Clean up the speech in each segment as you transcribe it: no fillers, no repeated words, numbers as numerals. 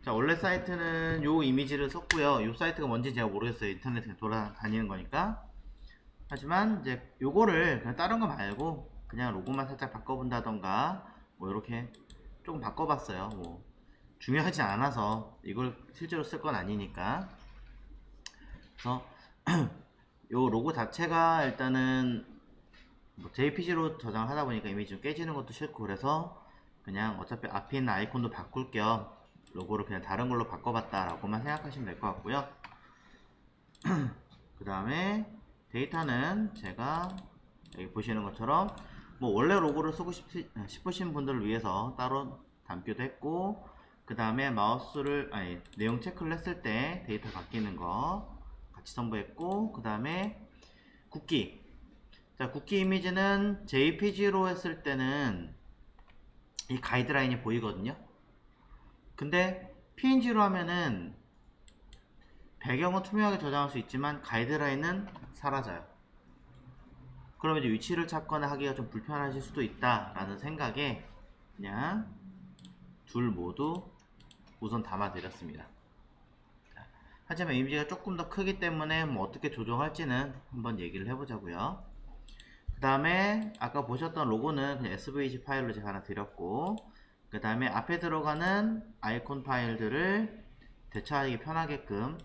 자, 원래 사이트는 요 이미지를 썼고요. 요 사이트가 뭔지 제가 모르겠어요. 인터넷에 돌아다니는 거니까. 하지만 이제 요거를 그냥 다른 거 말고 그냥 로고만 살짝 바꿔본다던가 뭐 이렇게 조금 바꿔봤어요. 뭐 중요하지 않아서 이걸 실제로 쓸 건 아니니까. 그래서 요 로고 자체가 일단은 뭐 JPG로 저장을 하다 보니까 이미지 좀 깨지는 것도 싫고, 그래서 그냥 어차피 앞에 있는 아이콘도 바꿀 겸 로고를 그냥 다른 걸로 바꿔봤다 라고만 생각하시면 될 것 같고요. 그 다음에 데이터는 제가 여기 보시는 것처럼 뭐 원래 로고를 쓰고 싶으신 분들을 위해서 따로 담기도 했고, 그 다음에 마우스를 내용 체크를 했을 때 데이터 바뀌는 거 같이 첨부했고, 그 다음에 국기. 자, 국기 이미지는 JPG로 했을 때는 이 가이드라인이 보이거든요. 근데 PNG로 하면은 배경은 투명하게 저장할 수 있지만 가이드라인은 사라져요. 그러면 이제 위치를 찾거나 하기가 좀 불편하실 수도 있다라는 생각에 그냥 둘 모두 우선 담아 드렸습니다. 하지만 이미지가 조금 더 크기 때문에 뭐 어떻게 조정할지는 한번 얘기를 해보자고요. 그 다음에 아까 보셨던 로고는 그냥 SVG 파일로 제가 하나 드렸고, 그 다음에 앞에 들어가는 아이콘 파일들을 대처하기 편하게끔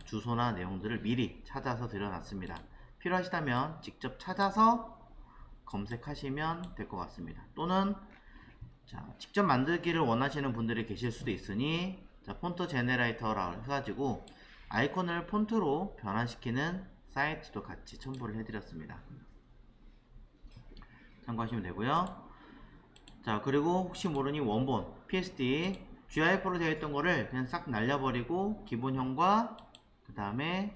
주소나 내용들을 미리 찾아서 드려놨습니다. 필요하시다면 직접 찾아서 검색하시면 될 것 같습니다. 또는 직접 만들기를 원하시는 분들이 계실 수도 있으니 폰트 제네레이터라고 해가지고 아이콘을 폰트로 변환시키는 사이트도 같이 첨부를 해드렸습니다. 참고하시면 되고요. 자, 그리고 혹시 모르니 원본 PSD GIF로 되어 있던 거를 그냥 싹 날려버리고 기본형과 그 다음에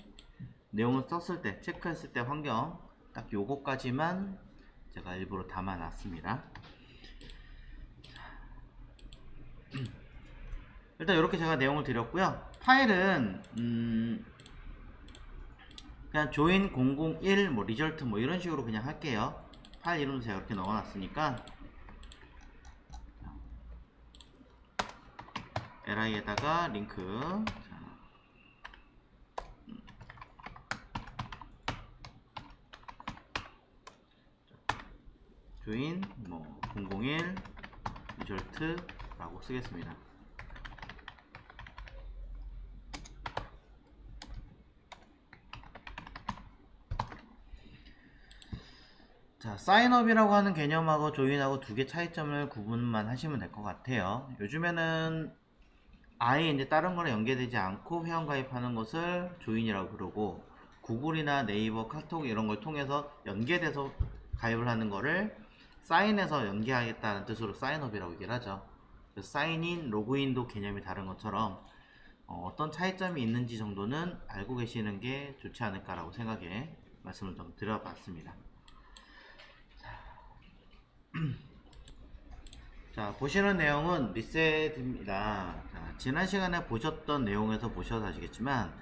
내용을 썼을 때 체크했을 때 환경 딱 요거까지만 제가 일부러 담아 놨습니다. 일단 이렇게 제가 내용을 드렸고요. 파일은 그냥 join 001 뭐 result 뭐 이런 식으로 그냥 할게요. 파일 이름도 제가 이렇게 넣어놨으니까 li에다가 링크 join 뭐 001 result 라고 쓰겠습니다. 자, 사인업이라고 하는 개념하고 조인하고 두 개 차이점을 구분만 하시면 될 것 같아요. 요즘에는 아예 이제 다른 거랑 연계되지 않고 회원가입하는 것을 조인이라고 그러고, 구글이나 네이버, 카톡 이런 걸 통해서 연계돼서 가입을 하는 거를 사인해서 연계하겠다는 뜻으로 사인업이라고 얘기를 하죠. 사인인, 로그인도 개념이 다른 것처럼 어떤 차이점이 있는지 정도는 알고 계시는 게 좋지 않을까라고 생각해 말씀을 좀 드려봤습니다. 자, 보시는 내용은 리셋입니다. 자, 지난 시간에 보셨던 내용에서 보셔서 아시겠지만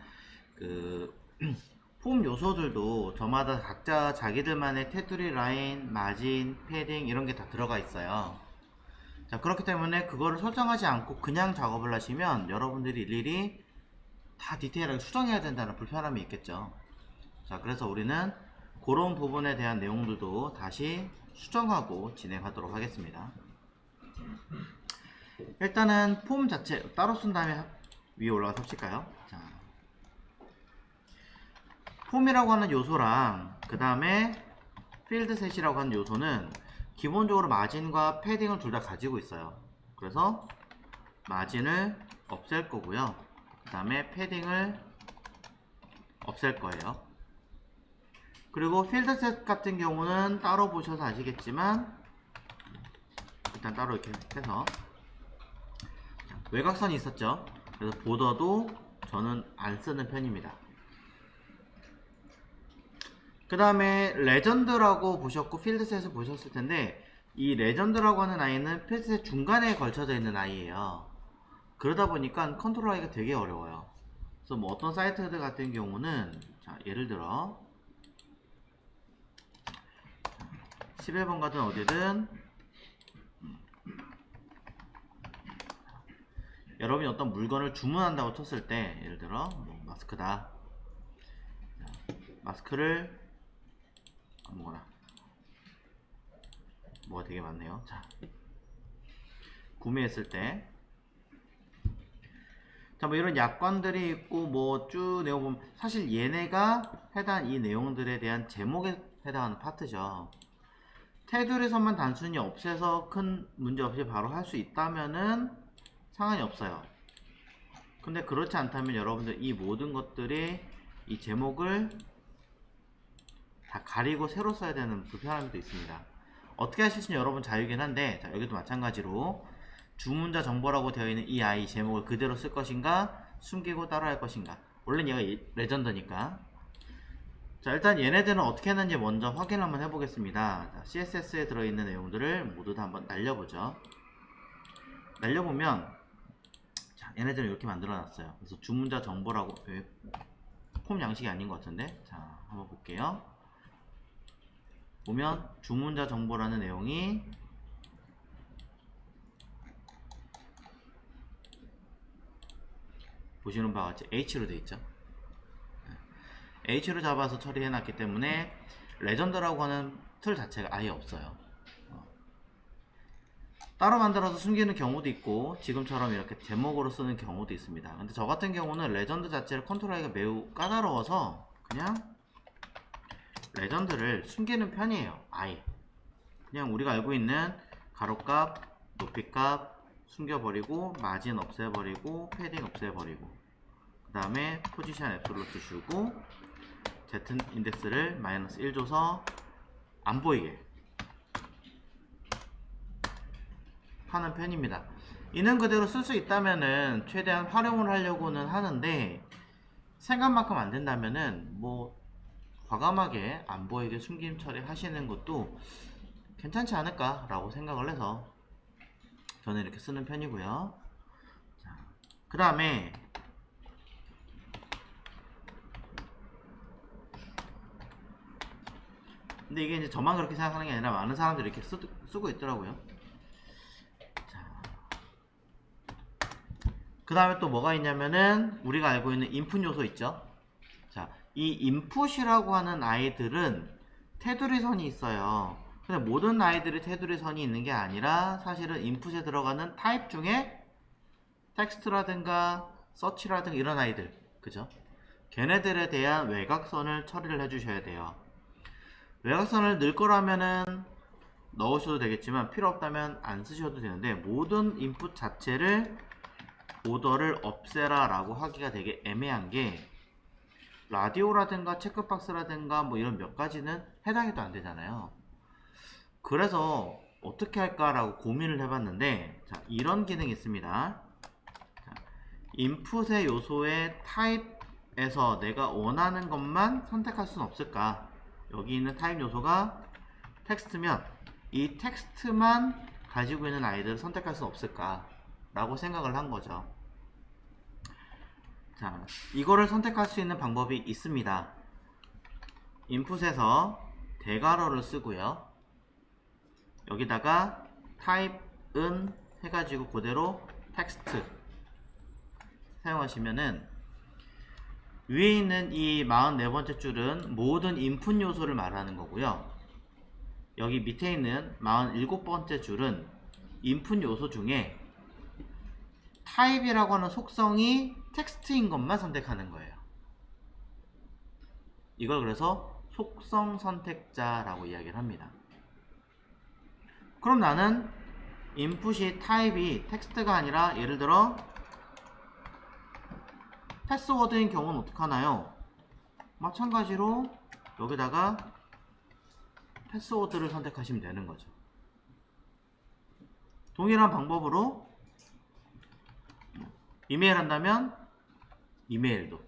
폼 요소들도 저마다 각자 자기들만의 테두리 라인, 마진, 패딩 이런 게 다 들어가 있어요. 자, 그렇기 때문에 그거를 설정하지 않고 그냥 작업을 하시면 여러분들이 일일이 다 디테일하게 수정해야 된다는 불편함이 있겠죠. 자, 그래서 우리는 그런 부분에 대한 내용들도 다시 수정하고 진행하도록 하겠습니다. 일단은 폼 자체 따로 쓴 다음에 위에 올라가서 합칠까요? 자, 폼이라고 하는 요소랑 그 다음에 필드셋이라고 하는 요소는 기본적으로 마진과 패딩을 둘 다 가지고 있어요. 그래서 마진을 없앨 거고요. 그 다음에 패딩을 없앨 거예요. 그리고 필드셋 같은 경우는 따로 보셔서 아시겠지만 일단 따로 이렇게 해서 외곽선이 있었죠. 그래서 보더도 저는 안 쓰는 편입니다. 그 다음에 레전드라고 보셨고 필드셋을 보셨을 텐데, 이 레전드라고 하는 아이는 필드셋 중간에 걸쳐져 있는 아이예요. 그러다 보니까 컨트롤하기가 되게 어려워요. 그래서 뭐 어떤 사이트들 같은 경우는 자, 예를 들어 11번 가든 어디든 여러분이 어떤 물건을 주문한다고 쳤을 때 예를 들어 뭐 마스크다. 마스크를 아무거나 뭐가 되게 많네요. 자, 구매했을 때 자, 뭐 이런 약관들이 있고 뭐 쭉 내용보면 사실 얘네가 해당 이 내용들에 대한 제목에 해당하는 파트죠. 테두리선만 단순히 없애서 큰 문제 없이 바로 할 수 있다면은 상관이 없어요. 근데 그렇지 않다면 여러분들 이 모든 것들이 이 제목을 다 가리고 새로 써야 되는 불편함도 있습니다. 어떻게 하실지는 여러분 자유이긴 한데, 자, 여기도 마찬가지로 주문자 정보라고 되어 있는 이 아이 제목을 그대로 쓸 것인가, 숨기고 따로 할 것인가. 원래는 얘가 레전드니까. 자, 일단 얘네들은 어떻게 했는지 먼저 확인 한번 해보겠습니다. 자, CSS에 들어있는 내용들을 모두 다 한번 날려보죠. 날려보면 자, 얘네들은 이렇게 만들어놨어요. 그래서 주문자 정보라고 폼 양식이 아닌 것 같은데, 자, 한번 볼게요. 보면 주문자 정보라는 내용이 보시는 바와 같이 H로 되어 있죠. H로 잡아서 처리해 놨기 때문에 레전드라고 하는 틀 자체가 아예 없어요. 따로 만들어서 숨기는 경우도 있고 지금처럼 이렇게 제목으로 쓰는 경우도 있습니다. 근데 저 같은 경우는 레전드 자체를 컨트롤하기가 매우 까다로워서 그냥 레전드를 숨기는 편이에요. 아예 그냥 우리가 알고 있는 가로값, 높이값 숨겨버리고 마진 없애버리고 패딩 없애버리고 그 다음에 포지션 앱솔루트 주고 Z 인덱스를 마이너스 1 줘서 안 보이게 하는 편입니다. 있는 그대로 쓸 수 있다면은 최대한 활용을 하려고는 하는데 생각만큼 안 된다면은 뭐 과감하게 안 보이게 숨김 처리 하시는 것도 괜찮지 않을까 라고 생각을 해서 저는 이렇게 쓰는 편이고요. 그 다음에 근데 이게 이제 저만 그렇게 생각하는 게 아니라 많은 사람들이 이렇게 쓰고 있더라고요. 그 다음에 또 뭐가 있냐면은 우리가 알고 있는 인풋 요소 있죠. 자, 이 인풋이라고 하는 아이들은 테두리 선이 있어요. 근데 모든 아이들이 테두리 선이 있는 게 아니라 사실은 인풋에 들어가는 타입 중에 텍스트라든가 서치라든가 이런 아이들, 그죠? 걔네들에 대한 외곽선을 처리를 해주셔야 돼요. 외곽선을 넣을 거라면은 넣으셔도 되겠지만 필요 없다면 안 쓰셔도 되는데 모든 인풋 자체를 보더를 없애라 라고 하기가 되게 애매한 게 라디오라든가 체크박스라든가 뭐 이런 몇 가지는 해당이 또 안 되잖아요. 그래서 어떻게 할까라고 고민을 해봤는데 자, 이런 기능이 있습니다. 자, 인풋의 요소의 타입에서 내가 원하는 것만 선택할 수는 없을까? 여기 있는 타입 요소가 텍스트면 이 텍스트만 가지고 있는 아이들을 선택할 수는 없을까? 라고 생각을 한 거죠. 자, 이거를 선택할 수 있는 방법이 있습니다. 인풋에서 대괄호를 쓰고요. 여기다가 타입은 해가지고 그대로 텍스트 사용하시면은 위에 있는 이 44번째 줄은 모든 인풋 요소를 말하는 거고요. 여기 밑에 있는 47번째 줄은 인풋 요소 중에 타입이라고 하는 속성이 텍스트인 것만 선택하는 거예요. 이걸 그래서 속성 선택자라고 이야기를 합니다. 그럼 나는 인풋이 타입이 텍스트가 아니라 예를 들어 패스워드인 경우는 어떻게 하나요? 마찬가지로 여기다가 패스워드를 선택하시면 되는 거죠. 동일한 방법으로 이메일 한다면 이메일도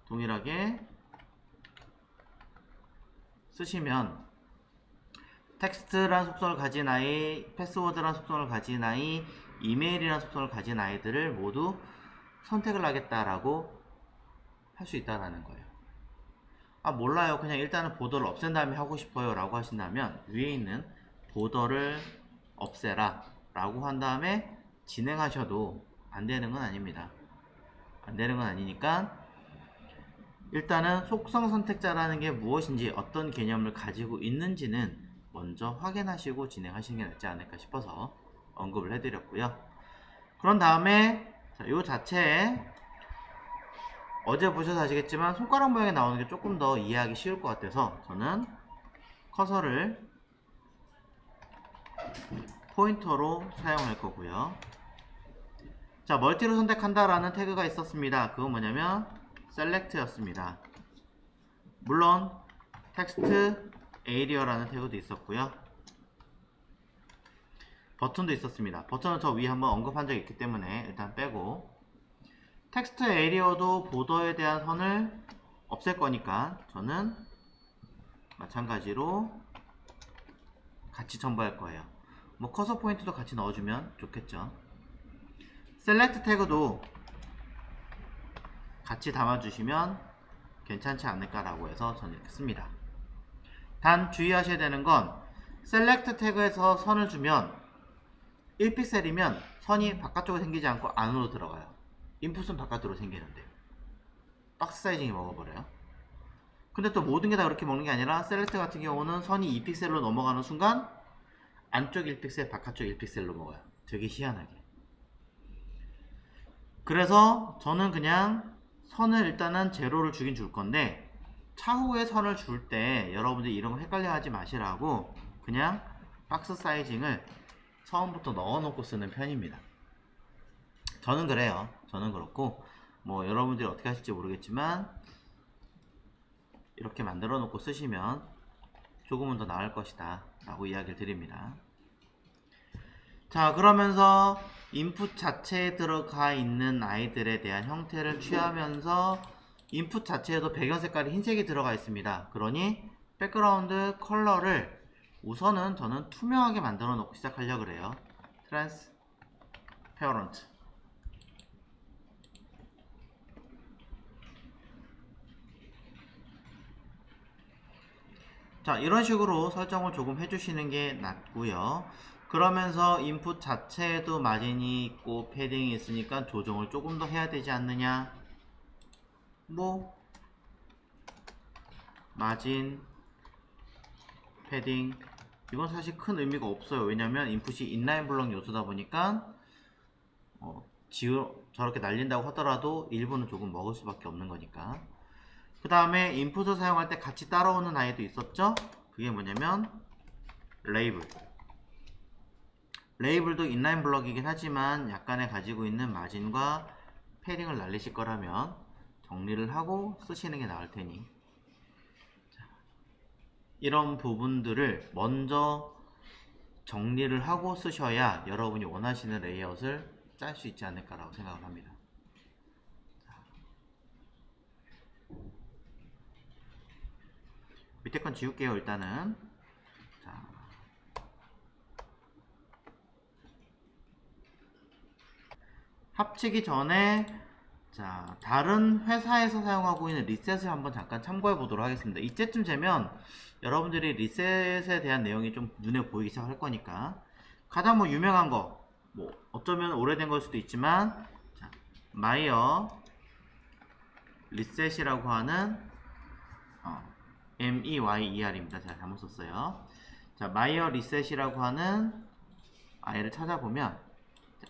동일하게 쓰시면 텍스트란 속성을 가진 아이, 패스워드란 속성을 가진 아이, 이메일이란 속성을 가진 아이들을 모두 선택을 하겠다라고 할 수 있다라는 거예요. 아, 몰라요. 그냥 일단은 보더를 없앤 다음에 하고 싶어요 라고 하신다면 위에 있는 보더를 없애라 라고 한 다음에 진행하셔도 안 되는 건 아닙니다. 안 되는 건 아니니까 일단은 속성 선택자라는 게 무엇인지 어떤 개념을 가지고 있는지는 먼저 확인하시고 진행하시는 게 낫지 않을까 싶어서 언급을 해드렸고요. 그런 다음에 이 자체에 어제 보셔서 아시겠지만 손가락 모양이 나오는 게 조금 더 이해하기 쉬울 것 같아서 저는 커서를 포인터로 사용할 거고요. 자, 멀티로 선택한다라는 태그가 있었습니다. 그건 뭐냐면 select였습니다. 물론 텍스트 에리어라는 태그도 있었고요. 버튼도 있었습니다. 버튼은 저 위에 한번 언급한 적이 있기 때문에 일단 빼고, 텍스트 에리어도 보더에 대한 선을 없앨 거니까 저는 마찬가지로 같이 첨부할 거예요. 뭐 커서 포인트도 같이 넣어주면 좋겠죠. 셀렉트 태그도 같이 담아주시면 괜찮지 않을까라고 해서 저는 이렇게 씁니다. 단 주의하셔야 되는 건 셀렉트 태그에서 선을 주면 1픽셀이면 선이 바깥쪽으로 생기지 않고 안으로 들어가요. 인풋은 바깥으로 생기는데 박스 사이징이 먹어버려요. 근데 또 모든 게 다 그렇게 먹는 게 아니라 셀렉트 같은 경우는 선이 2픽셀로 넘어가는 순간 안쪽 1픽셀, 바깥쪽 1픽셀로 먹어요. 되게 희한하게. 그래서 저는 그냥 선을 일단은 제로를 주긴 줄 건데, 차후에 선을 줄 때 여러분들이 이런 거 헷갈려 하지 마시라고 그냥 박스 사이징을 처음부터 넣어놓고 쓰는 편입니다. 저는 그래요. 저는 그렇고 뭐 여러분들이 어떻게 하실지 모르겠지만 이렇게 만들어 놓고 쓰시면 조금은 더 나을 것이다 라고 이야기를 드립니다. 자, 그러면서 인풋 자체에 들어가 있는 아이들에 대한 형태를 취하면서 인풋 자체에도 배경 색깔이 흰색이 들어가 있습니다. 그러니 백그라운드 컬러를 우선은 저는 투명하게 만들어 놓고 시작하려고 그래요. 트랜스페어런트. 자, 이런 식으로 설정을 조금 해주시는 게 낫고요. 그러면서 인풋 자체에도 마진이 있고 패딩이 있으니까 조정을 조금 더 해야 되지 않느냐. 뭐 마진, 패딩, 이건 사실 큰 의미가 없어요. 왜냐면 인풋이 인라인 블록 요소다 보니까 저렇게 날린다고 하더라도 일부는 조금 먹을 수밖에 없는 거니까. 그 다음에 인풋을 사용할 때 같이 따라오는 아이도 있었죠. 그게 뭐냐면 레이블. 레이블도 인라인 블럭이긴 하지만 약간의 가지고 있는 마진과 패딩을 날리실 거라면 정리를 하고 쓰시는 게 나을 테니, 이런 부분들을 먼저 정리를 하고 쓰셔야 여러분이 원하시는 레이아웃을 짤 수 있지 않을까라고 생각을 합니다. 밑에 건 지울게요. 일단은 자, 합치기 전에 자, 다른 회사에서 사용하고 있는 리셋을 한번 잠깐 참고해 보도록 하겠습니다. 이때쯤 되면 여러분들이 리셋에 대한 내용이 좀 눈에 보이기 시작할 거니까, 가장 뭐 유명한 거, 뭐 어쩌면 오래된 걸 수도 있지만, 자, 마이어 리셋이라고 하는 MEYER입니다. 제가 잘못 썼어요. 자, 마이어 리셋이라고 하는 아이를 찾아보면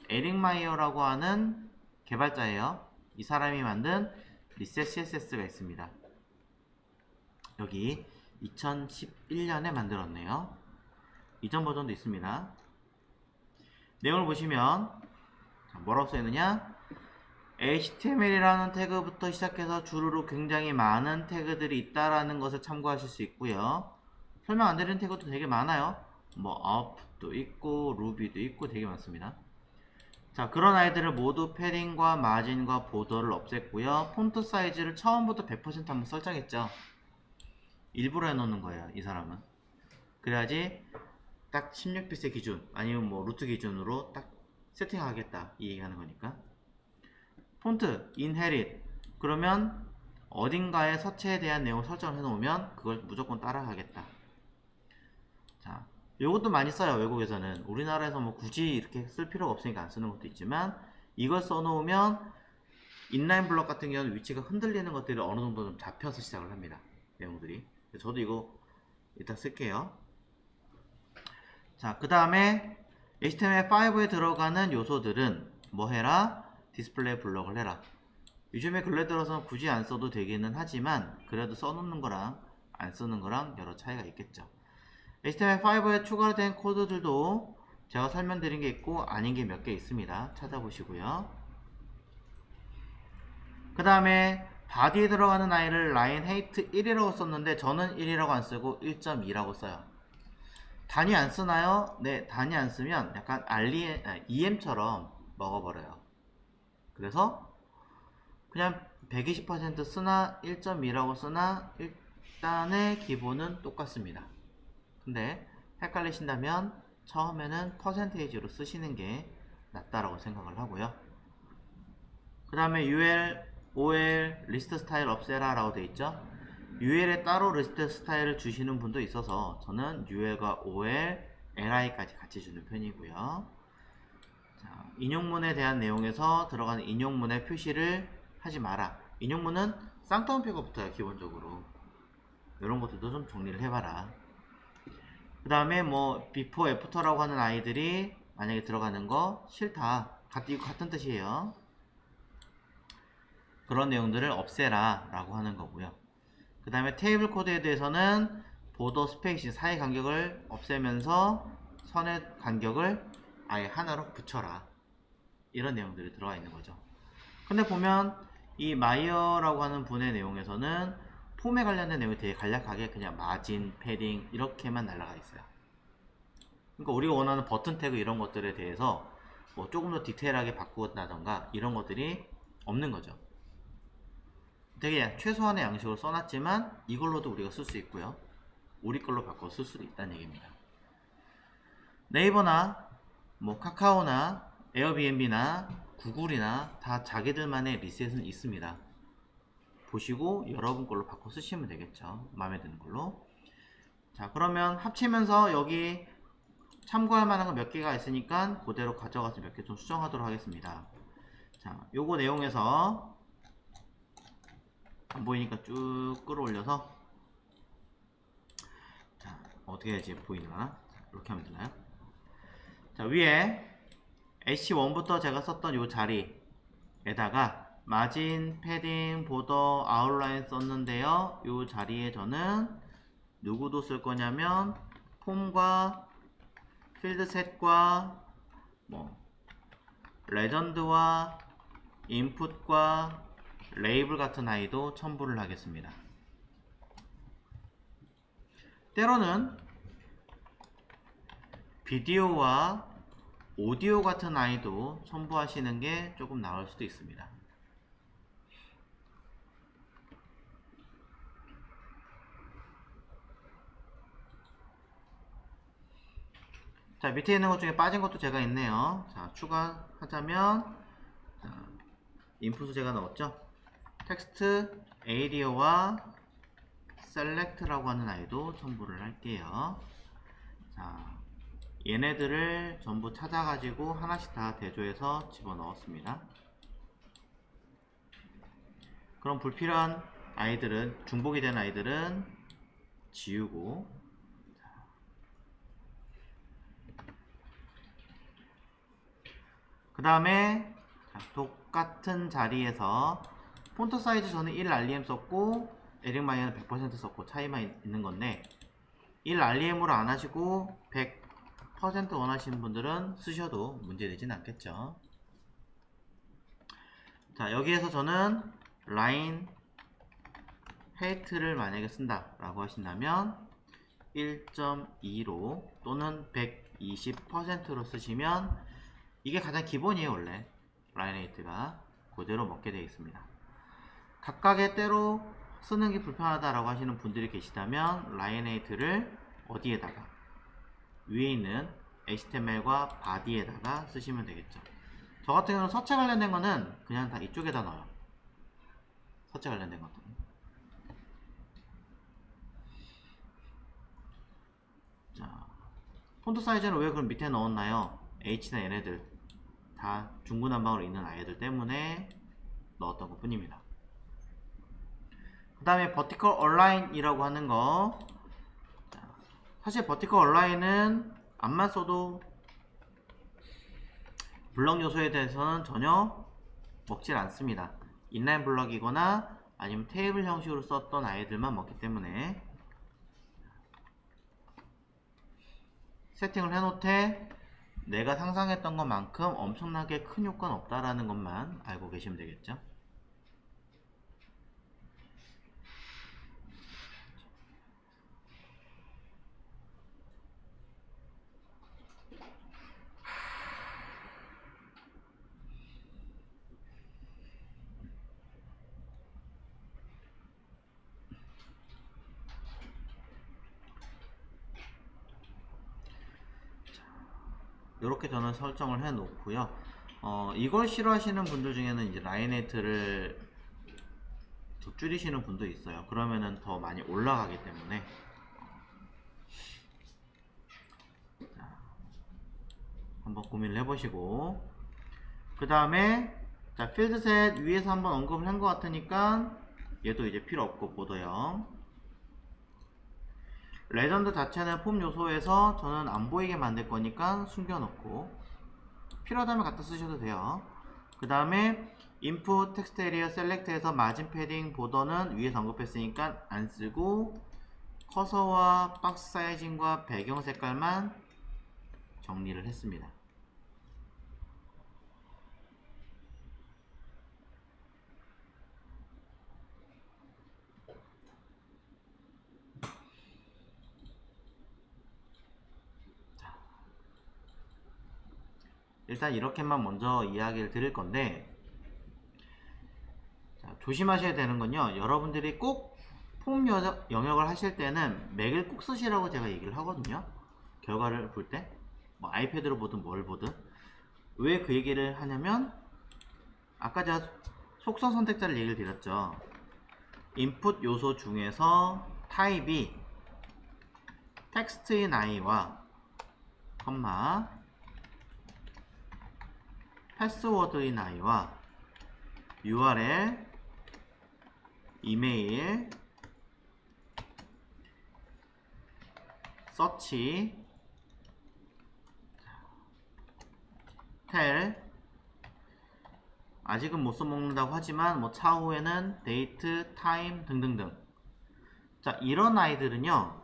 에릭 마이어라고 하는 개발자예요. 이 사람이 만든 리셋 CSS가 있습니다. 여기 2011년에 만들었네요. 이전 버전도 있습니다. 내용을 보시면 뭐라고 써있느냐, HTML이라는 태그부터 시작해서 주르륵 굉장히 많은 태그들이 있다라는 것을 참고하실 수 있고요. 설명 안 드리는 태그도 되게 많아요. 뭐 up도 있고 루비도 있고 되게 많습니다. 자, 그런 아이들을 모두 패딩과 마진과 보더를 없앴고요. 폰트 사이즈를 처음부터 100% 한번 설정했죠. 일부러 해놓는 거예요, 이 사람은. 그래야지 딱 16픽셀 기준, 아니면 뭐 루트 기준으로 딱 세팅하겠다 이 얘기하는 거니까. 폰트 inherit, 그러면 어딘가에 서체에 대한 내용을 설정을 해놓으면 그걸 무조건 따라가겠다. 자, 이것도 많이 써요, 외국에서는. 우리나라에서 뭐 굳이 이렇게 쓸 필요가 없으니까 안 쓰는 것도 있지만, 이걸 써놓으면 인라인 블럭 같은 경우는 위치가 흔들리는 것들이 어느 정도 좀 잡혀서 시작을 합니다, 내용들이. 저도 이거 일단 쓸게요. 자, 그 다음에 HTML5에 들어가는 요소들은 뭐 해라? 디스플레이 블럭을 해라. 요즘에 근래 들어서는 굳이 안 써도 되기는 하지만 그래도 써놓는 거랑 안 쓰는 거랑 여러 차이가 있겠죠. HTML5에 추가된 코드들도 제가 설명드린 게 있고 아닌 게 몇 개 있습니다. 찾아보시고요. 그 다음에 바디에 들어가는 아이를 라인 헤이트 1이라고 썼는데 저는 1이라고 안 쓰고 1.2라고 써요. 단위 안 쓰나요? 네, 단위 안 쓰면 약간 EM처럼 먹어버려요. 그래서 그냥 120% 쓰나 1.2라고 쓰나 일단의 기본은 똑같습니다. 근데 헷갈리신다면 처음에는 퍼센테이지로 쓰시는 게 낫다라고 생각을 하고요. 그 다음에 UL, OL, 리스트 스타일 없애라 라고 되어 있죠. UL에 따로 리스트 스타일을 주시는 분도 있어서 저는 UL과 OL, LI까지 같이 주는 편이고요. 자, 인용문에 대한 내용에서 들어가는 인용문의 표시를 하지 마라. 인용문은 쌍따옴표가 붙어요, 기본적으로. 이런 것들도 좀 정리를 해봐라. 그 다음에 뭐 before, after라고 하는 아이들이 만약에 들어가는 거 싫다. 이거 같은 뜻이에요. 그런 내용들을 없애라 라고 하는 거고요. 그 다음에 테이블 코드에 대해서는 보더 스페이싱 사이 간격을 없애면서 선의 간격을 아예 하나로 붙여라. 이런 내용들이 들어가 있는 거죠. 근데 보면 이 마이어라고 하는 분의 내용에서는 폼에 관련된 내용이 되게 간략하게 그냥 마진, 패딩 이렇게만 날라가 있어요. 그러니까 우리가 원하는 버튼 태그 이런 것들에 대해서 뭐 조금 더 디테일하게 바꾸었다던가 이런 것들이 없는 거죠. 되게 최소한의 양식으로 써놨지만 이걸로도 우리가 쓸 수 있고요. 우리 걸로 바꿔 쓸 수도 있다는 얘기입니다. 네이버나 뭐 카카오나 에어비앤비나 구글이나 다 자기들만의 리셋은 있습니다. 보시고 여러분 걸로 바꿔 쓰시면 되겠죠. 마음에 드는 걸로. 자, 그러면 합치면서 여기 참고할 만한 거 몇 개가 있으니까 그대로 가져가서 몇 개 좀 수정하도록 하겠습니다. 자, 요거 내용에서 안 보이니까 쭉 끌어올려서 자, 어떻게 해야지 보이나? 이렇게 하면 되나요? 자, 위에 H1부터 제가 썼던 요 자리에다가 마진, 패딩, 보더, 아웃라인 썼는데요. 요 자리에 저는 누구도 쓸 거냐면 폼과 필드셋과 뭐 레전드와 인풋과 레이블 같은 아이도 첨부를 하겠습니다. 때로는 비디오와 오디오 같은 아이도 첨부하시는 게 조금 나을 수도 있습니다. 자, 밑에 있는 것 중에 빠진 것도 제가 있네요. 자, 추가하자면 자, 인풋을 제가 넣었죠. 텍스트, 에이리어와 셀렉트라고 하는 아이도 첨부를 할게요. 자, 얘네들을 전부 찾아가지고 하나씩 다 대조해서 집어넣었습니다. 그럼 불필요한 아이들은, 중복이 된 아이들은 지우고, 그 다음에 똑같은 자리에서 폰트 사이즈 저는 1REM 썼고 에릭 마이어는 100% 썼고 차이만 있는 건데 1REM으로 안 하시고 100% 원하시는 분들은 쓰셔도 문제되진 않겠죠. 자, 여기에서 저는 라인 헤이트를 만약에 쓴다 라고 하신다면 1.2로 또는 120%로 쓰시면 이게 가장 기본이에요. 원래 라인 헤이트가 그대로 먹게 되어 있습니다. 각각의 때로 쓰는 게 불편하다라고 하시는 분들이 계시다면 라인 헤이트를 어디에다가 위에 있는 HTML과 바디에다가 쓰시면 되겠죠. 저 같은 경우는 서체 관련된 거는 그냥 다 이쪽에다 넣어요. 서체 관련된 것도. 자, 폰트 사이즈는 왜 그럼 밑에 넣었나요? H나 얘네들 다 중구난방으로 있는 아이들 때문에 넣었던 것 뿐입니다. 그 다음에 버티컬 얼라인이라고 하는 거, 사실 버티컬 얼라인은 앞만 써도 블럭 요소에 대해서는 전혀 먹질 않습니다. 인라인 블럭이거나 아니면 테이블 형식으로 썼던 아이들만 먹기 때문에 세팅을 해놓되 내가 상상했던 것만큼 엄청나게 큰 효과는 없다라는 것만 알고 계시면 되겠죠. 이렇게 저는 설정을 해 놓고요. 이걸 싫어하시는 분들 중에는 이제 라인헤이트를 더 줄이시는 분도 있어요. 그러면은 더 많이 올라가기 때문에. 자, 한번 고민을 해보시고, 그 다음에 자 필드셋 위에서 한번 언급을 한 것 같으니까 얘도 이제 필요 없고 보더요. 레전드 자체는 폼 요소에서 저는 안 보이게 만들 거니까 숨겨놓고 필요하다면 갖다 쓰셔도 돼요. 그 다음에 인풋 텍스트 에리어 셀렉트에서 마진 패딩 보더는 위에서 언급했으니까 안 쓰고 커서와 박스 사이징과 배경 색깔만 정리를 했습니다. 일단 이렇게만 먼저 이야기를 드릴 건데, 자, 조심하셔야 되는 건요, 여러분들이 꼭 폼 영역을 하실 때는 맥을 꼭 쓰시라고 제가 얘기를 하거든요. 결과를 볼 때 뭐 아이패드로 보든 뭘 보든. 왜 그 얘기를 하냐면 아까 제가 속성 선택자를 얘기를 드렸죠. 인풋 요소 중에서 타입이 텍스트인 아이와 컴마 패스워드인 아이와 URL, 이메일, 서치, 텔, 아직은 못 써먹는다고 하지만 뭐 차후에는 데이트, 타임 등등등. 자, 이런 아이들은요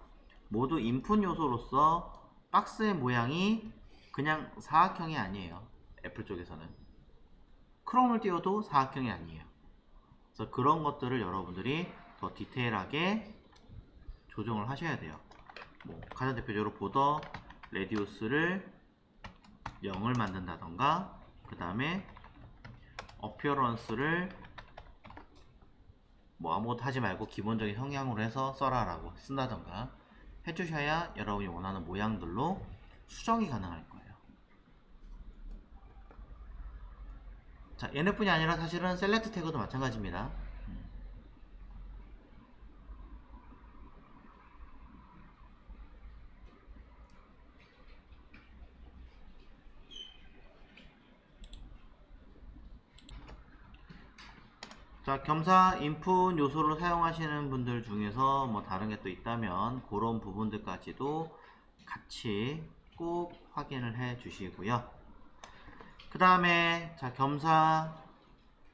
모두 인풋 요소로서 박스의 모양이 그냥 사각형이 아니에요. 애플 쪽에서는 크롬을 띄워도 사각형이 아니에요. 그래서 그런 것들을 여러분들이 더 디테일하게 조정을 하셔야 돼요. 뭐 가장 대표적으로 보더 레디우스를 0을 만든다던가, 그 다음에 어피어런스를 뭐 아무것도 하지 말고 기본적인 성향으로 해서 써라라고 쓴다던가 해주셔야 여러분이 원하는 모양들로 수정이 가능할 거예요. 자, 얘네뿐이 아니라 사실은 셀렉트 태그도 마찬가지입니다. 자, 겸사 인풋 요소를 사용하시는 분들 중에서 뭐 다른 게 또 있다면 그런 부분들까지도 같이 꼭 확인을 해 주시고요. 그 다음에 자, 겸사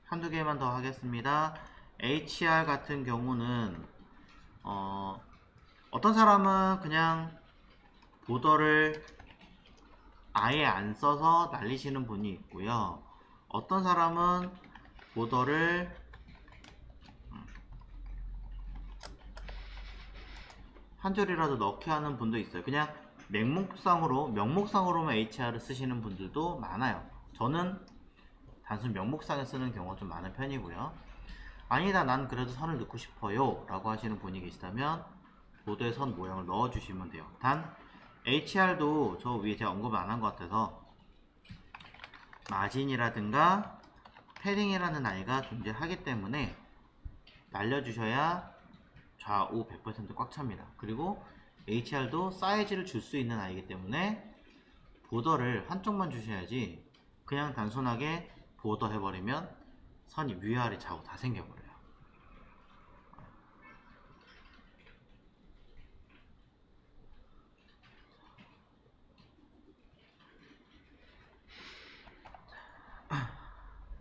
한두 개만 더 하겠습니다. HR 같은 경우는 어떤 사람은 그냥 보더를 아예 안 써서 날리시는 분이 있고요. 어떤 사람은 보더를 한 줄이라도 넣게 하는 분도 있어요. 그냥 명목상으로만 HR을 쓰시는 분들도 많아요. 저는 단순 명목상에 쓰는 경우가 좀 많은 편이고요. 아니다, 난 그래도 선을 넣고 싶어요 라고 하시는 분이 계시다면 보도에 선 모양을 넣어 주시면 돼요. 단 HR도 저 위에 제가 언급을 안 한 것 같아서 마진이라든가 패딩이라는 아이가 존재하기 때문에 날려주셔야 좌우 100% 꽉 찹니다. 그리고 HR도 사이즈를 줄 수 있는 아이기 때문에 보더를 한쪽만 주셔야지 그냥 단순하게 보더 해버리면 선이 위아래 좌우 다 생겨버려요.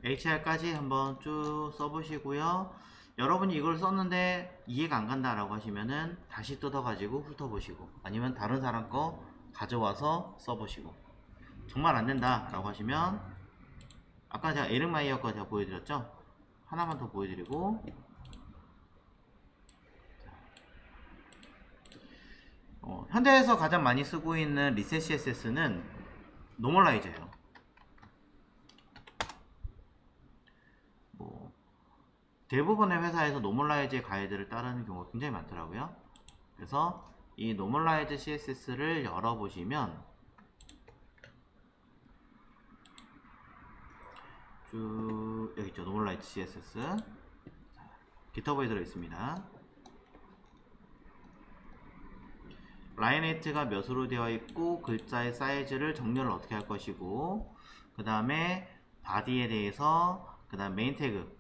HR까지 한번 쭉 써보시고요. 여러분이 이걸 썼는데 이해가 안 간다라고 하시면은 다시 뜯어가지고 훑어보시고 아니면 다른 사람 거 가져와서 써보시고 정말 안 된다 라고 하시면 아까 제가 에르마이어 거 제가 보여드렸죠? 하나만 더 보여드리고 현대에서 가장 많이 쓰고 있는 리셋 CSS는 노멀라이저예요. 대부분의 회사에서 노멀라이즈의 가이드를 따르는 경우가 굉장히 많더라고요. 그래서 이 노멀라이즈 CSS를 열어보시면 쭉 여기 있죠. 노멀라이즈 CSS GitHub에 들어있습니다. 라인헤이트가 몇으로 되어 있고 글자의 사이즈를 정렬을 어떻게 할 것이고 그 다음에 바디에 대해서 그 다음 메인 태그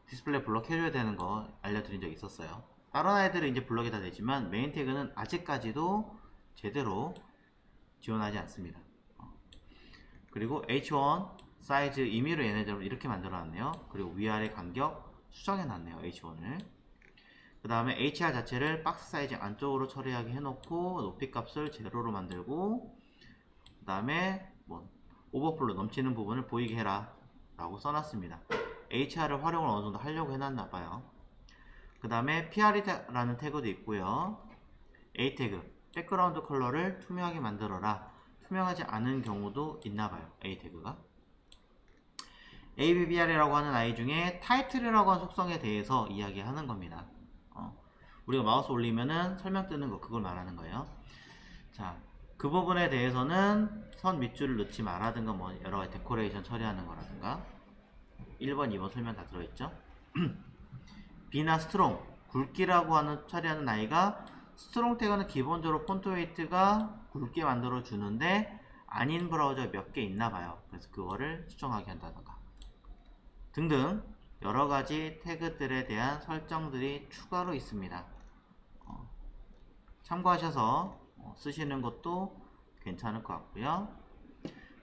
디스플레이 블럭 해줘야 되는 거 알려드린 적이 있었어요. 다른 아이들은 이제 블럭이 다 되지만 메인 태그는 아직까지도 제대로 지원하지 않습니다. 그리고 H1 사이즈 임의로 얘네들을 이렇게 만들어 놨네요. 그리고 위아래 간격 수정해 놨네요. H1을. 그 다음에 HR 자체를 박스 사이즈 안쪽으로 처리하게 해놓고 높이 값을 제로로 만들고 그 다음에 오버플로 넘치는 부분을 보이게 해라 라고 써놨습니다. HR을 활용을 어느정도 하려고 해놨나봐요. 그 다음에 PR이라는 태그도 있고요. A 태그 백그라운드 컬러를 투명하게 만들어라. 투명하지 않은 경우도 있나봐요. A 태그가 ABBR이라고 하는 아이 중에 타이틀이라고 하는 속성에 대해서 이야기하는 겁니다. 우리가 마우스 올리면은 설명 뜨는 거 그걸 말하는 거예요. 자, 그 부분에 대해서는 선 밑줄을 넣지 마라든가 여러가지 데코레이션 처리하는 거라든가 1번, 2번 설명 다 들어있죠. B나 스트롱, 굵기라고 하는 처리하는 아이가 스트롱 태그는 기본적으로 폰트 웨이트가 굵게 만들어 주는데 아닌 브라우저 몇 개 있나봐요. 그래서 그거를 수정하게 한다던가 등등 여러가지 태그들에 대한 설정들이 추가로 있습니다. 참고하셔서 쓰시는 것도 괜찮을 것 같고요.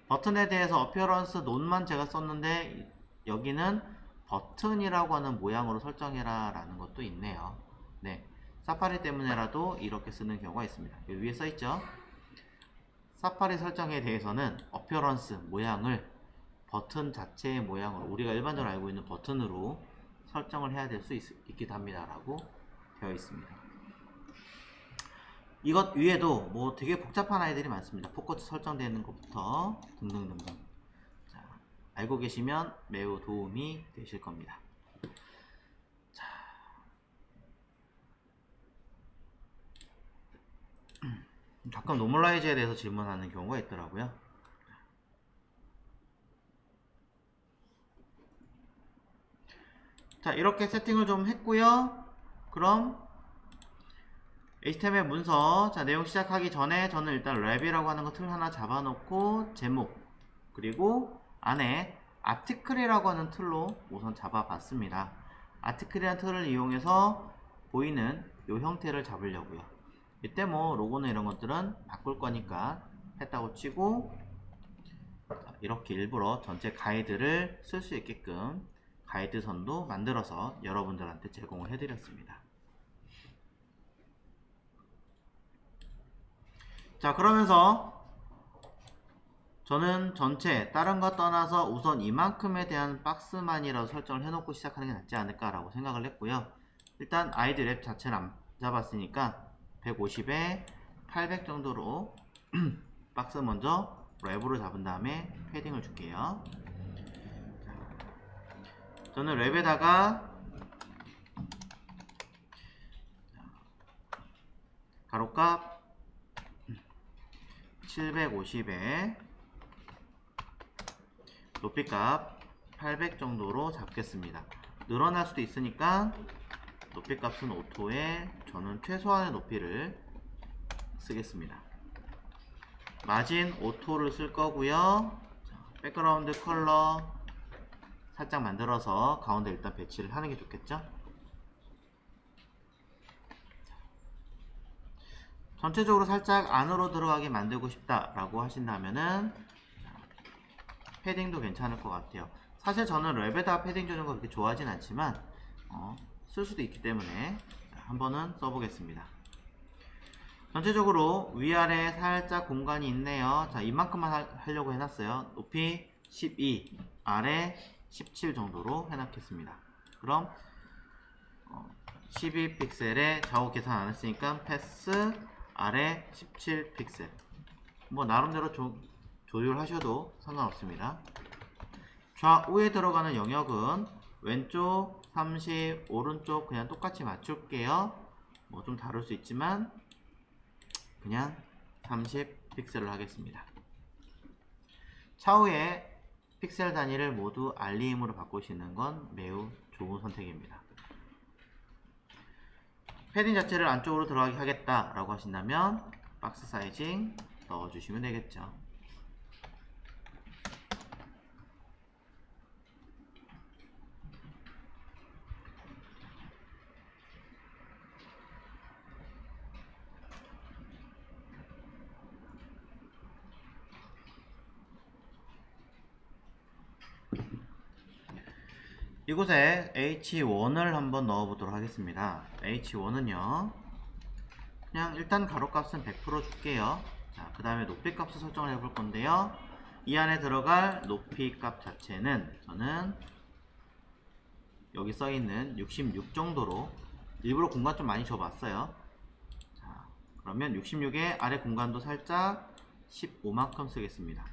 버튼에 대해서 어피어런스 논만 제가 썼는데 여기는 버튼이라고 하는 모양으로 설정해라 라는 것도 있네요. 네, 사파리 때문에라도 이렇게 쓰는 경우가 있습니다. 여기 위에 써있죠. 사파리 설정에 대해서는 어피어런스 모양을 버튼 자체의 모양으로 우리가 일반적으로 알고 있는 버튼으로 설정을 해야 될 수 있기도 합니다 라고 되어 있습니다. 이것 위에도 되게 복잡한 아이들이 많습니다. 포커스 설정되는 것부터 등등등등. 자, 알고 계시면 매우 도움이 되실 겁니다. 자, 가끔 노멀라이즈에 대해서 질문하는 경우가 있더라고요. 자, 이렇게 세팅을 좀 했고요. 그럼 HTML 문서, 자, 내용 시작하기 전에 저는 일단 랩이라고 하는 거 틀 하나 잡아놓고 제목 그리고 안에 아티클이라고 하는 틀로 우선 잡아봤습니다. 아티클이라는 틀을 이용해서 보이는 이 형태를 잡으려고요. 이때 로고나 이런 것들은 바꿀 거니까 했다고 치고 이렇게 일부러 전체 가이드를 쓸 수 있게끔 가이드선도 만들어서 여러분들한테 제공을 해드렸습니다. 자, 그러면서 저는 전체 다른 거 떠나서 우선 이만큼에 대한 박스만이라도 설정을 해놓고 시작하는 게 낫지 않을까 라고 생각을 했고요. 일단 아이디 랩 자체를 안 잡았으니까 150에 800 정도로 박스 먼저 랩으로 잡은 다음에 패딩을 줄게요. 저는 랩에다가 가로값 750에 높이값 800 정도로 잡겠습니다. 늘어날 수도 있으니까 높이값은 오토에 저는 최소한의 높이를 쓰겠습니다. 마진 오토를 쓸 거고요. 자, 백그라운드 컬러 살짝 만들어서 가운데 일단 배치를 하는 게 좋겠죠. 전체적으로 살짝 안으로 들어가게 만들고 싶다 라고 하신다면은 패딩도 괜찮을 것 같아요. 사실 저는 랩에다 패딩 주는 거 그렇게 좋아하진 않지만 쓸 수도 있기 때문에 한번은 써보겠습니다. 전체적으로 위아래 살짝 공간이 있네요. 자, 이만큼만 하려고 해놨어요. 높이 12, 아래 17 정도로 해놨겠습니다. 그럼 12픽셀에 좌우 계산 안 했으니까 패스 아래 17픽셀. 뭐 나름대로 조율하셔도 상관없습니다. 좌우에 들어가는 영역은 왼쪽 30, 오른쪽 그냥 똑같이 맞출게요. 뭐 좀 다를 수 있지만 그냥 30픽셀을 하겠습니다. 차후에 픽셀 단위를 모두 알림으로 바꾸시는 건 매우 좋은 선택입니다. 패딩 자체를 안쪽으로 들어가게 하겠다 라고 하신다면 박스 사이징 넣어주시면 되겠죠. 이곳에 H1을 한번 넣어보도록 하겠습니다. H1은요 그냥 일단 가로값은 100% 줄게요. 자, 그 다음에 높이 값을 설정을 해볼 건데요. 이 안에 들어갈 높이 값 자체는 저는 여기 써있는 66 정도로 일부러 공간 좀 많이 줘봤어요. 자, 그러면 66에 아래 공간도 살짝 15만큼 쓰겠습니다.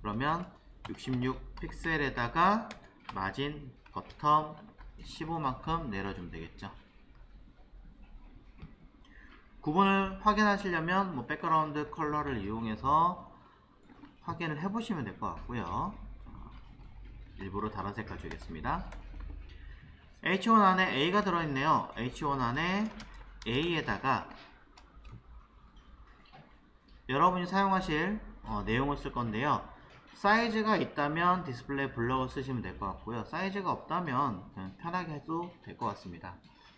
그러면 66 픽셀에다가 마진 버텀 15만큼 내려주면 되겠죠. 구분을 확인하시려면 뭐 백그라운드 컬러를 이용해서 확인을 해보시면 될 것 같고요. 일부러 다른 색깔 주겠습니다. H1 안에 A가 들어있네요. H1 안에 A에다가 여러분이 사용하실 내용을 쓸 건데요. 사이즈가 있다면 디스플레이 블럭을 쓰시면 될 것 같고요. 사이즈가 없다면 그냥 편하게 해도 될 것 같습니다.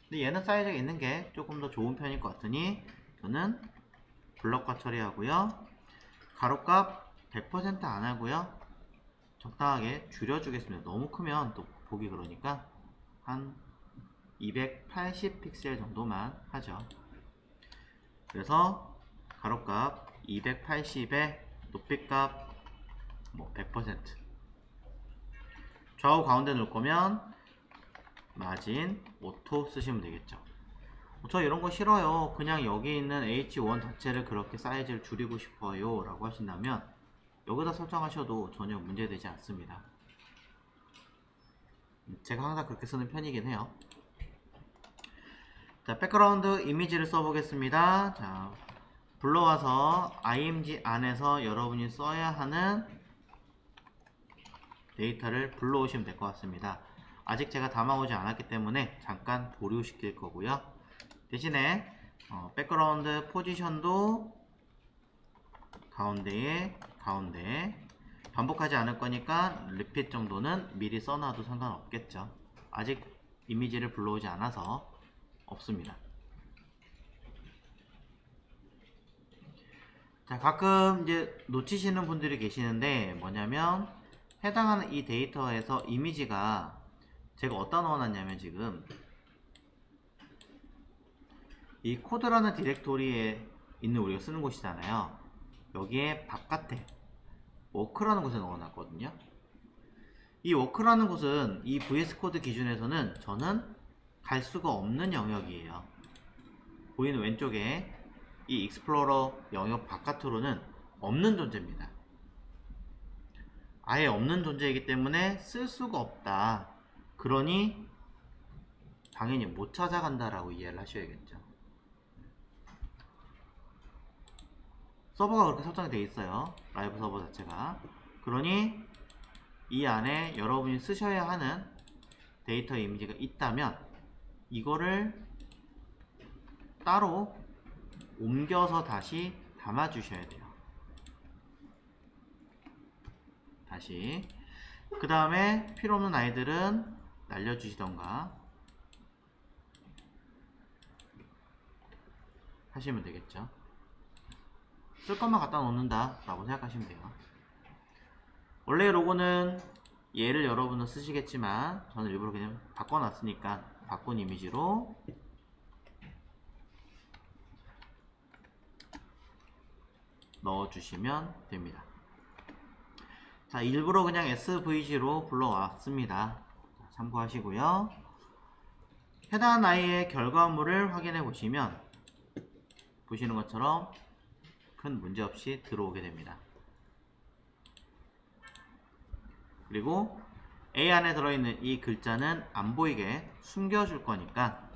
근데 얘는 사이즈가 있는 게 조금 더 좋은 편일 것 같으니 저는 블럭과 처리하고요. 가로값 100% 안 하고요. 적당하게 줄여주겠습니다. 너무 크면 또 보기 그러니까 한 280 픽셀 정도만 하죠. 그래서 가로값 280에 높이값 뭐 100%. 좌우 가운데 놓을 거면 마진 오토 쓰시면 되겠죠. 저 이런 거 싫어요. 그냥 여기 있는 H1 자체를 그렇게 사이즈를 줄이고 싶어요 라고 하신다면 여기다 설정하셔도 전혀 문제되지 않습니다. 제가 항상 그렇게 쓰는 편이긴 해요. 자, 백그라운드 이미지를 써보겠습니다. 자, 불러와서 img 안에서 여러분이 써야 하는 데이터를 불러오시면 될 것 같습니다. 아직 제가 담아오지 않았기 때문에 잠깐 보류시킬 거고요. 대신에 백그라운드 포지션도 가운데에 가운데 반복하지 않을 거니까 리핏 정도는 미리 써놔도 상관없겠죠. 아직 이미지를 불러오지 않아서 없습니다. 자, 가끔 이제 놓치시는 분들이 계시는데 뭐냐면 해당하는 이 데이터에서 이미지가 제가 어디다 넣어놨냐면 지금 이 코드라는 디렉토리에 있는 우리가 쓰는 곳이잖아요. 여기에 바깥에 워크라는 곳에 넣어놨거든요. 이 워크라는 곳은 이 VS코드 기준에서는 저는 갈 수가 없는 영역이에요. 보이는 왼쪽에 이 익스플로러 영역 바깥으로는 없는 존재입니다. 아예 없는 존재이기 때문에 쓸 수가 없다. 그러니 당연히 못 찾아간다라고 이해를 하셔야겠죠. 서버가 그렇게 설정이 되어 있어요. 라이브 서버 자체가. 그러니 이 안에 여러분이 쓰셔야 하는 데이터 이미지가 있다면 이거를 따로 옮겨서 다시 담아 주셔야 돼요. 다시. 그 다음에 필요 없는 아이들은 날려주시던가 하시면 되겠죠. 쓸 것만 갖다 놓는다 라고 생각하시면 돼요. 원래 로고는 얘를 여러분은 쓰시겠지만 저는 일부러 그냥 바꿔놨으니까 바꾼 이미지로 넣어주시면 됩니다. 자, 일부러 그냥 SVG로 불러왔습니다. 참고하시고요. 해당 아이의 결과물을 확인해 보시면 보시는 것처럼 큰 문제 없이 들어오게 됩니다. 그리고 A 안에 들어있는 이 글자는 안 보이게 숨겨줄 거니까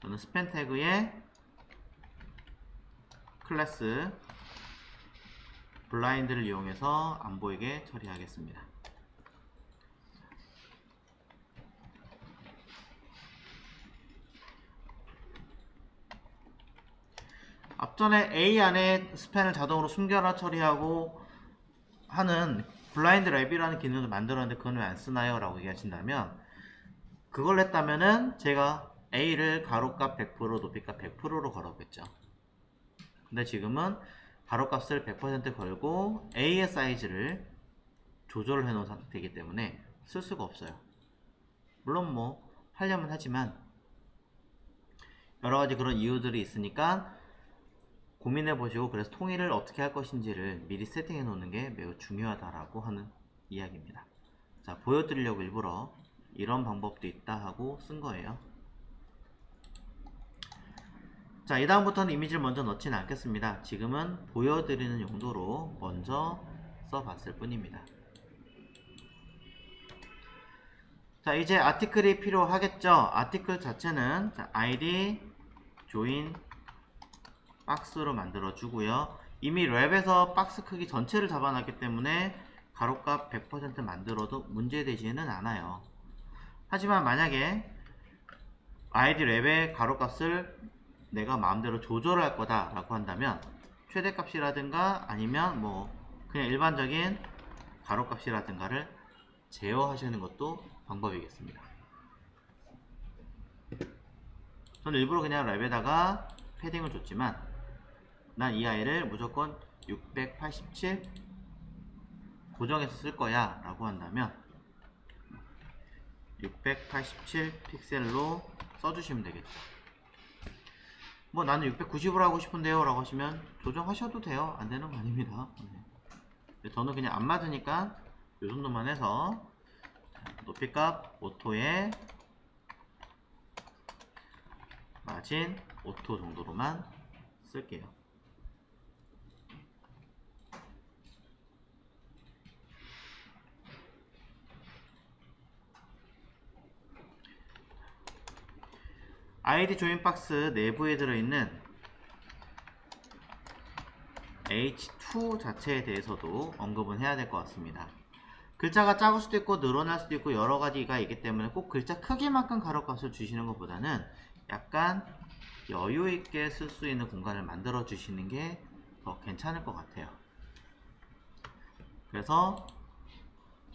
저는 스팸 태그에 클래스 블라인드를 이용해서 안 보이게 처리하겠습니다. 앞전에 A 안에 스팬을 자동으로 숨겨라 처리하고 하는 블라인드 랩이라는 기능을 만들었는데 그건 왜 안 쓰나요? 라고 얘기하신다면 그걸 했다면은 제가 A를 가로값 100% 높이값 100%로 걸었겠죠. 근데 지금은 가로값을 100% 걸고 A의 사이즈를 조절을 해놓은 상태이기 때문에 쓸 수가 없어요. 물론 뭐 하려면 하지만 여러가지 그런 이유들이 있으니까 고민해 보시고 그래서 통일을 어떻게 할 것인지를 미리 세팅해 놓는 게 매우 중요하다라고 하는 이야기입니다. 자, 보여드리려고 일부러 이런 방법도 있다 하고 쓴 거예요. 자, 이 다음부터는 이미지를 먼저 넣지는 않겠습니다. 지금은 보여드리는 용도로 먼저 써봤을 뿐입니다. 자, 이제 아티클이 필요하겠죠. 아티클 자체는 자, id join 박스로 만들어 주고요. 이미 랩에서 박스 크기 전체를 잡아놨기 때문에 가로값 100% 만들어도 문제되지는 않아요. 하지만 만약에 id 랩의 가로값을 내가 마음대로 조절할 거다 라고 한다면 최대값이라든가 아니면 뭐 그냥 일반적인 가로값이라든가를 제어하시는 것도 방법이겠습니다. 저는 일부러 그냥 랩에다가 패딩을 줬지만 난 이 아이를 무조건 687 고정해서 쓸 거야 라고 한다면 687 픽셀로 써주시면 되겠죠. 뭐 나는 690으로 하고 싶은데요 라고 하시면 조정하셔도 돼요. 안 되는 거 아닙니다. 저는 그냥 안 맞으니까 이 정도만 해서 높이값 오토에 마진 오토 정도로만 쓸게요. id 조인 박스 내부에 들어있는 h2 자체에 대해서도 언급은 해야 될 것 같습니다. 글자가 작을 수도 있고 늘어날 수도 있고 여러 가지가 있기 때문에 꼭 글자 크기만큼 가로값을 주시는 것보다는 약간 여유 있게 쓸 수 있는 공간을 만들어 주시는 게 더 괜찮을 것 같아요. 그래서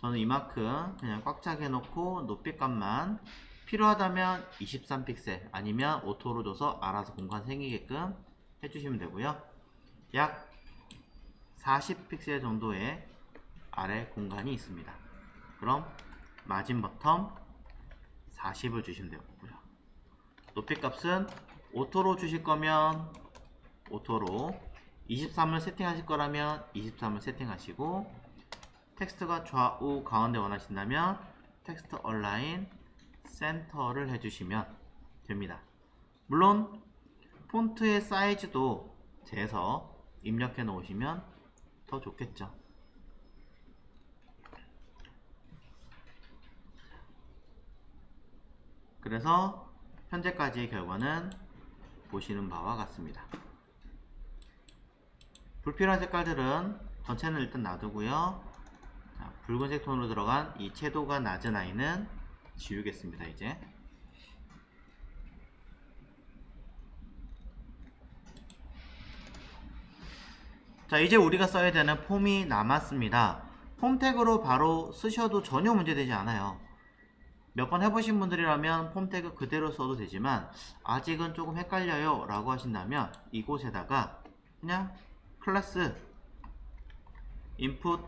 저는 이만큼 그냥 꽉 차게 해놓고 높이값만 필요하다면 23픽셀 아니면 오토로 줘서 알아서 공간 생기게끔 해주시면 되고요. 약 40픽셀 정도의 아래 공간이 있습니다. 그럼 마진 버텀 40을 주시면 되고요. 높이 값은 오토로 주실 거면 오토로 23을 세팅하실 거라면 23을 세팅하시고 텍스트가 좌우 가운데 원하신다면 텍스트 얼라인 센터를 해주시면 됩니다. 물론 폰트의 사이즈도 재서 입력해 놓으시면 더 좋겠죠. 그래서 현재까지의 결과는 보시는 바와 같습니다. 불필요한 색깔들은 전체는 일단 놔두고요. 자, 붉은색 톤으로 들어간 이 채도가 낮은 아이는 지우겠습니다. 이제 자, 이제 우리가 써야 되는 폼이 남았습니다. 폼 태그로 바로 쓰셔도 전혀 문제되지 않아요. 몇 번 해보신 분들이라면 폼 태그 그대로 써도 되지만 아직은 조금 헷갈려요 라고 하신다면 이곳에다가 그냥 클래스 input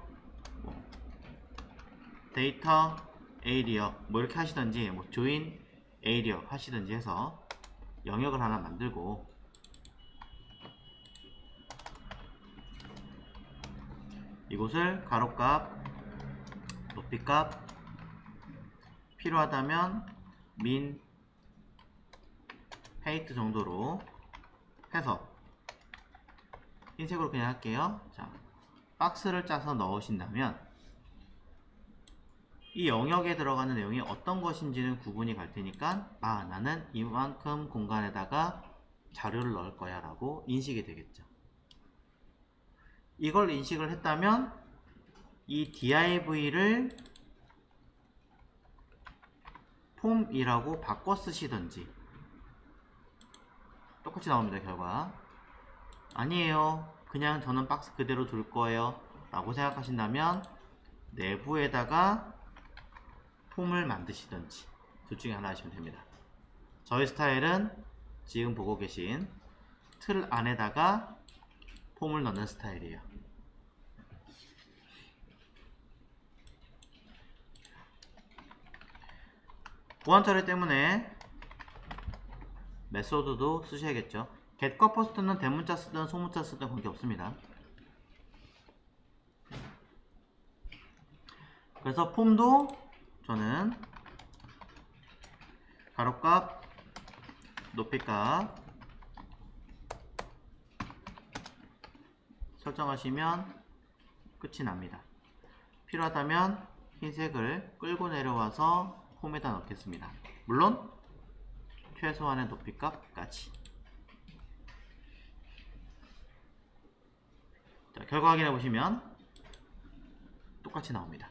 데이터 에이리어 뭐 이렇게 하시던지 뭐 join 에이리어 하시던지 해서 영역을 하나 만들고 이곳을 가로값, 높이값 필요하다면 min, height 정도로 해서 흰색으로 그냥 할게요. 자, 박스를 짜서 넣으신다면 이 영역에 들어가는 내용이 어떤 것인지는 구분이 갈 테니까 아, 나는 이만큼 공간에다가 자료를 넣을 거야 라고 인식이 되겠죠. 이걸 인식을 했다면 이 div를 폼이라고 바꿔 쓰시던지 똑같이 나옵니다. 결과 아니에요, 그냥 저는 박스 그대로 둘 거예요 라고 생각하신다면 내부에다가 폼을 만드시던지 둘 중에 하나 하시면 됩니다. 저희 스타일은 지금 보고 계신 틀 안에다가 폼을 넣는 스타일이에요. 보안 처리 때문에 메소드도 쓰셔야겠죠. get과 post는 대문자 쓰든 소문자 쓰든 관계없습니다. 그래서 폼도 저는 가로값, 높이값 설정하시면 끝이 납니다. 필요하다면 흰색을 끌고 내려와서 폼에다 넣겠습니다. 물론 최소한의 높이값까지. 자, 결과 확인해 보시면 똑같이 나옵니다.